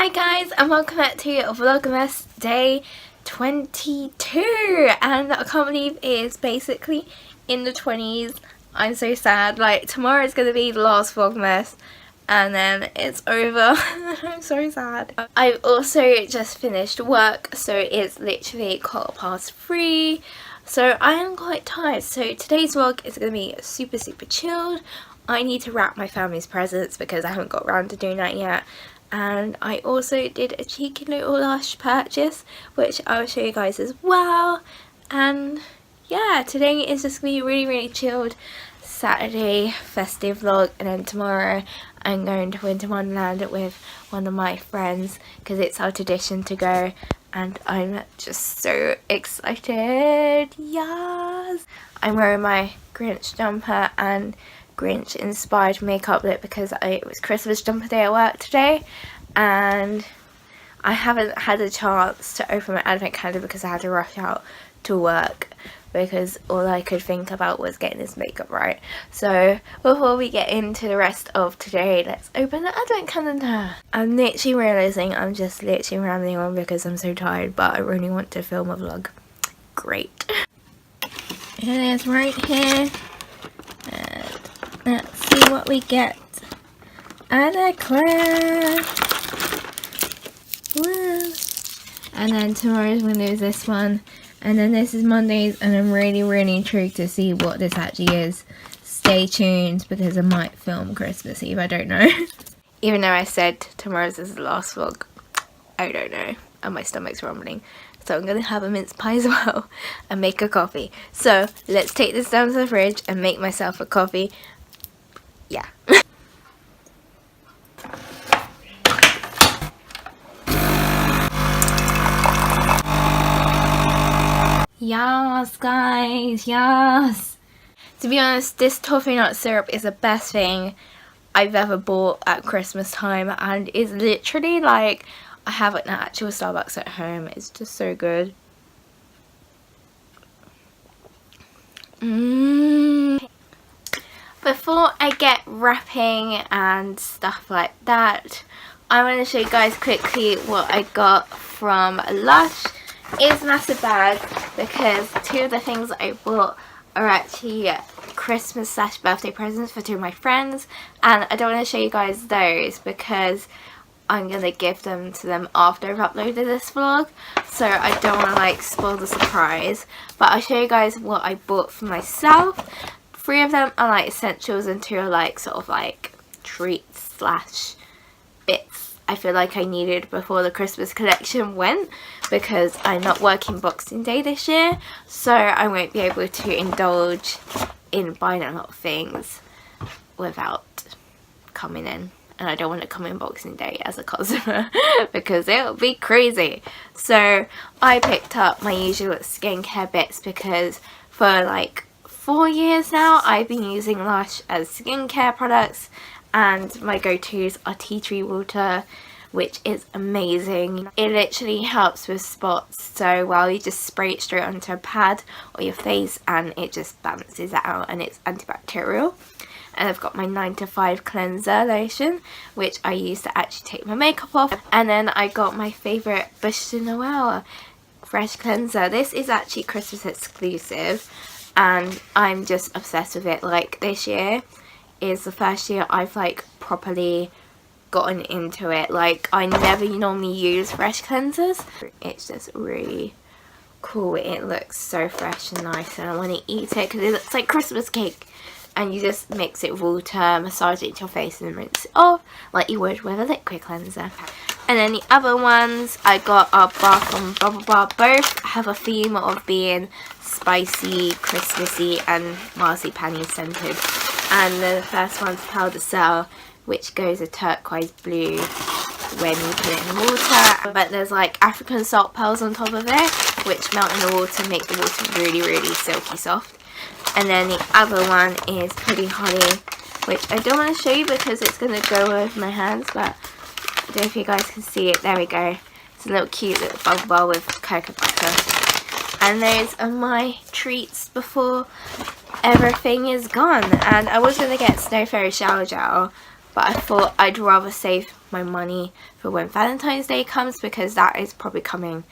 Hi guys, and welcome back to Vlogmas day 22, and I can't believe it is basically in the 20s. I'm so sad. Like, tomorrow is going to be the last Vlogmas and then it's over. I'm so sad. I've also just finished work, so it's literally 3:15, so I am quite tired. So today's vlog is going to be super chilled. I need to wrap my family's presents because I haven't got around to doing that yet. And I also did a cheeky little Lush purchase, which I will show you guys as well. And yeah, today is just going to be really chilled Saturday festive vlog, and then tomorrow I'm going to Winter Wonderland with one of my friends because it's our tradition to go, and I'm just so excited. Yes! I'm wearing my Grinch jumper and Grinch inspired makeup lip because it was Christmas jumper day at work today, and I haven't had a chance to open my advent calendar because I had to rush out to work because all I could think about was getting this makeup right. So before we get into the rest of today, let's open the advent calendar. I'm literally realising I'm just literally rambling on because I'm so tired, but I really want to film a vlog. Great. It is right here. Let's see what we get. And a class. Woo. And then tomorrow's window is this one. And then this is Monday's, and I'm really intrigued to see what this actually is. Stay tuned because I might film Christmas Eve, I don't know. Even though I said tomorrow's is the last vlog, I don't know. And my stomach's rumbling. So I'm going to have a mince pie as well and make a coffee. So let's take this down to the fridge and make myself a coffee. Yeah. Yes, guys, yes. To be honest, this toffee nut syrup is the best thing I've ever bought at Christmas time, and is literally like, I have an actual Starbucks at home. It's just so good. Before I get wrapping and stuff like that, I want to show you guys quickly what I got from Lush. It's a massive bag because two of the things I bought are actually Christmas / birthday presents for two of my friends, and I don't want to show you guys those because I'm going to give them to them after I've uploaded this vlog, so I don't want to like spoil the surprise. But I'll show you guys what I bought for myself. 3 of them are like essentials and 2 are like sort of like treats / bits I feel like I needed before the Christmas collection went, because I'm not working Boxing Day this year, so I won't be able to indulge in buying a lot of things without coming in. And I don't want to come in Boxing Day as a customer because it'll be crazy. So I picked up my usual skincare bits because for like 4 years now I've been using Lush as skincare products, and my go-tos are tea tree water, which is amazing. It literally helps with spots so well. You just spray it straight onto a pad or your face and it just balances it out, and it's antibacterial. And I've got my 9 to 5 cleanser lotion, which I use to actually take my makeup off. And then I got my favourite Bush de Noël fresh cleanser. This is actually Christmas exclusive and I'm just obsessed with it. Like, this year is the first year I've like properly gotten into it. Like, I never normally use fresh cleansers. It's just really cool. It looks so fresh and nice, and I want to eat it because it looks like Christmas cake. And you just mix it with water, massage it into your face and rinse it off like you would with a liquid cleanser. And then the other ones I got are Bath and Bubble Bar. Both have a theme of being spicy, Christmassy and marzipan scented. And the first one's Powder Cell, which goes a turquoise blue when you put it in the water. But there's like African salt pearls on top of it, which melt in the water and make the water really silky soft. And then the other one is Pretty Holly, which I don't want to show you because it's going to go over my hands, but I don't know if you guys can see it. There we go. It's a little cute little bubble bar with cocoa butter. And those are my treats before everything is gone. And I was going to get Snow Fairy shower gel, but I thought I'd rather save my money for when Valentine's Day comes, because that is probably coming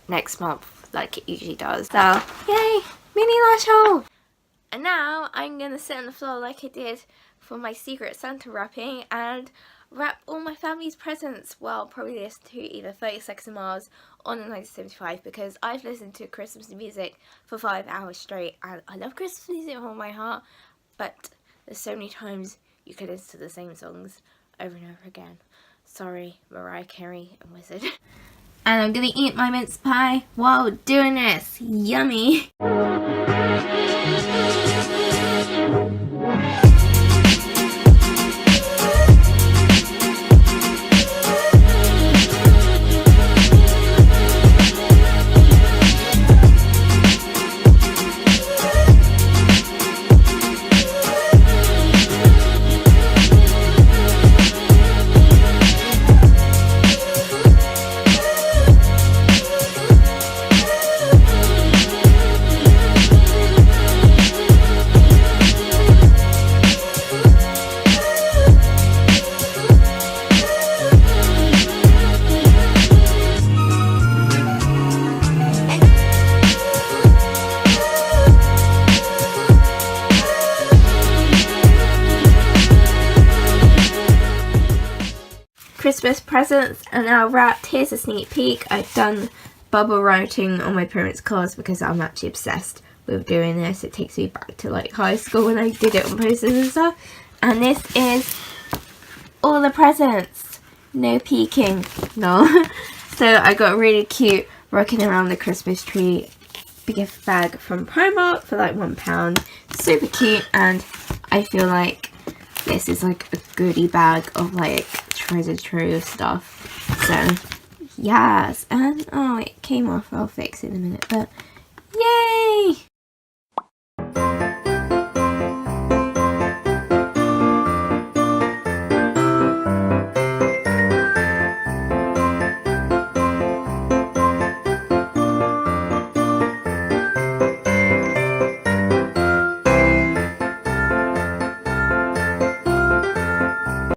next month like it usually does. So yay, mini Lush Haul! And now I'm gonna sit on the floor like I did for my Secret Santa wrapping and wrap all my family's presents. Well, probably listen to either 30 Seconds to Mars or the 1975, because I've listened to Christmas music for 5 hours straight, and I love Christmas music with all my heart, but there's so many times you can listen to the same songs over and over again. Sorry, Mariah Carey and Wizard. And I'm gonna eat my mince pie while doing this. Yummy! Christmas presents are now wrapped. Here's a sneak peek. I've done bubble writing on my parents' cards because I'm actually obsessed with doing this. It takes me back to like high school when I did it on posters and stuff. And this is all the presents. No peeking. No. So I got a really cute rocking around the Christmas tree gift bag from Primark for like £1. Super cute, and I feel like this is like a goodie bag of like treasure trove stuff. So yes, and oh, it came off. I'll fix it in a minute, but yay!